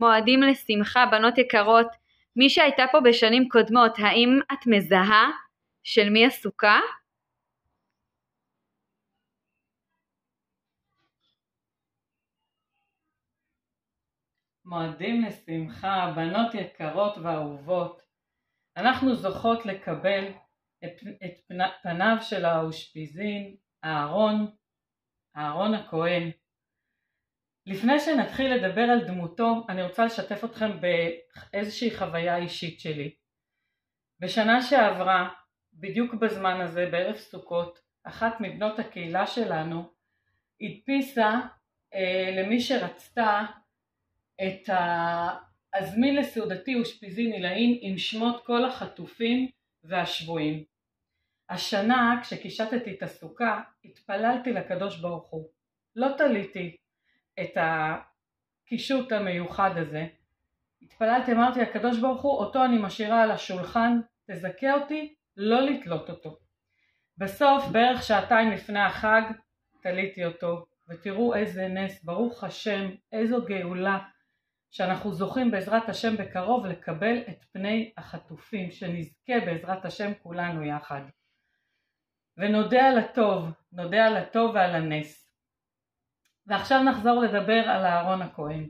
מועדים לשמחה, בנות יקרות, מי שהייתה פה בשנים קודמות, האם את מזהה של מי הסוכה? מועדים לשמחה, בנות יקרות ואהובות, אנחנו זוכות לקבל את פניו של האושפיזין, אהרון הכהן. לפני שנתחיל לדבר על דמותו, אני רוצה לשתף אתכם באיזושהי חוויה אישית שלי. בשנה שעברה, בדיוק בזמן הזה, בערב סוכות, אחת מבנות הקהילה שלנו הדפיסה למי שרצתה את הזמין לסעודתי אושפיזין עילאין עם שמות כל החטופים והשבויים. השנה כשקישטתי את הסוכה התפללתי לקדוש ברוך הוא. לא תליתי את הקישוט המיוחד הזה. התפללתי, אמרתי הקדוש ברוך הוא, אותו אני משאירה על השולחן, תזכה אותי לא לתלות אותו. בסוף בערך שעתיים לפני החג תליתי אותו, ותראו איזה נס, ברוך השם, איזו גאולה שאנחנו זוכים בעזרת השם בקרוב לקבל את פני החטופים, שנזכה בעזרת השם כולנו יחד. ונודה על הטוב ועל הנס. ועכשיו נחזור לדבר על אהרון הכהן.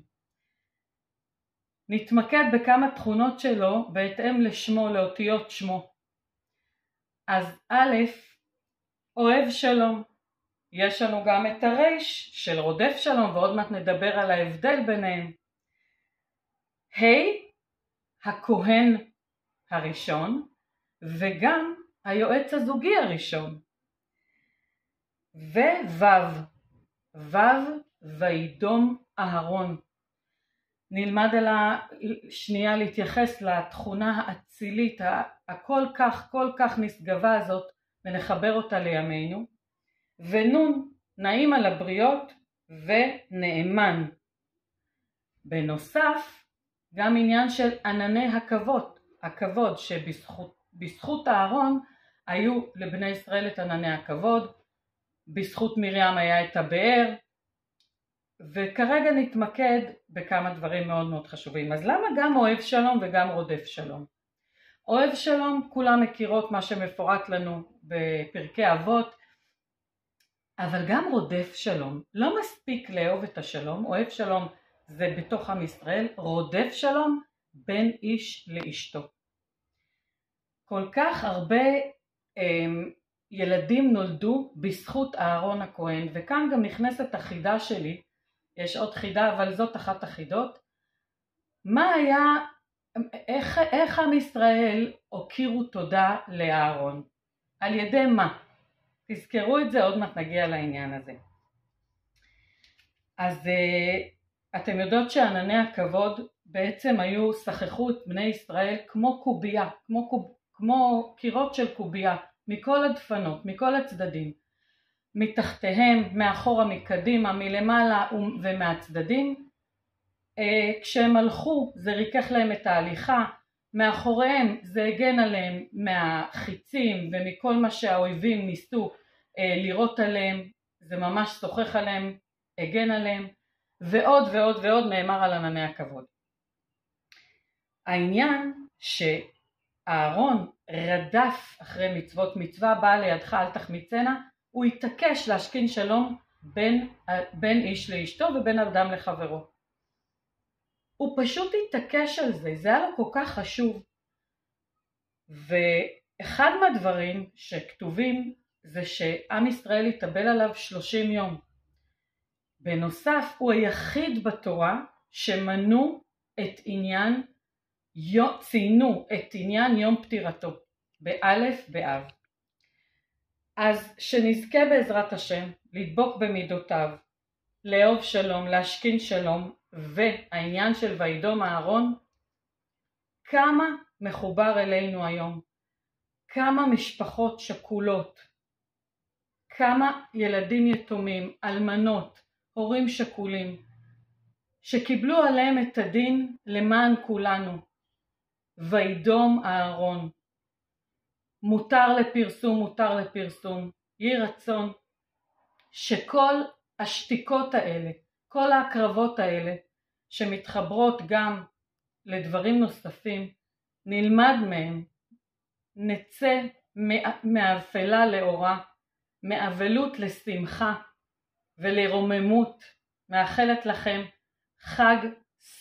נתמקד בכמה תכונות שלו בהתאם לשמו, לאותיות שמו. אז א', אוהב שלום. יש לנו גם את הרייש של רודף שלום, ועוד מעט נדבר על ההבדל ביניהם. הכהן הראשון, וגם היועץ הזוגי הראשון. וידום אהרון. נלמד על השנייה להתייחס לתכונה האצילית הכל כך נשגבה הזאת, ונחבר אותה לימינו. ונון, נעים על הבריות ונאמן. בנוסף גם עניין של ענני הכבוד שבזכות אהרון היו לבני ישראל את ענני הכבוד, בזכות מרים היה את הבאר, וכרגע נתמקד בכמה דברים מאוד מאוד חשובים. אז למה גם אוהב שלום וגם רודף שלום? אוהב שלום, כולם מכירות מה שמפורט לנו בפרקי אבות, אבל גם רודף שלום. לא מספיק לאהוב את השלום, אוהב שלום זה בתוך עם ישראל, רודף שלום בין איש לאשתו. כל כך הרבה ילדים נולדו בזכות אהרון הכהן, וכאן גם נכנסת החידה שלי, יש עוד חידה אבל זאת אחת החידות. מה היה, איך עם ישראל הוקירו תודה לאהרון? על ידי מה? תזכרו את זה, עוד מעט נגיע לעניין הזה. אז אתם יודעות שענני הכבוד בעצם שכחו את בני ישראל כמו קובייה, כמו קירות של קובייה, מכל הדפנות, מכל הצדדים. מתחתיהם, מאחורה, מקדימה, מלמעלה ומהצדדים. כשהם הלכו זה ריכך להם את ההליכה, מאחוריהם זה הגן עליהם מהחיצים ומכל מה שהאויבים ניסו לירות עליהם, זה ממש שוחך עליהם, הגן עליהם. ועוד ועוד ועוד נאמר על ענני הכבוד. העניין שאהרון רדף אחרי מצוות, מצווה באה לידך אל תחמיצנה, הוא התעקש להשכין שלום בין איש לאשתו ובין אדם לחברו. הוא פשוט התעקש על זה, זה היה לו כל כך חשוב. ואחד מהדברים שכתובים זה שעם ישראל יתאבל עליו 30 יום. בנוסף הוא היחיד בתורה ציינו את עניין יום פטירתו באלף באב. אז שנזכה בעזרת השם לדבוק במידותיו, לאהוב שלום, להשכין שלום, והעניין של וידום אהרון, כמה מחובר אלינו היום, כמה משפחות שכולות, כמה ילדים יתומים, אלמנות, הורים שכולים, שקיבלו עליהם את הדין למען כולנו. וידום אהרון. מותר לפרסום, יהי רצון שכל השתיקות האלה, כל ההקרבות האלה, שמתחברות גם לדברים נוספים, נלמד מהם, נצא מאפלה לאורה, מאבלות לשמחה ולרוממות. מאחלת לכם חג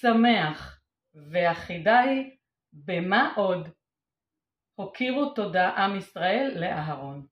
שמח, והחידה היא במה עוד? הוקירו תודה עם ישראל לאהרון.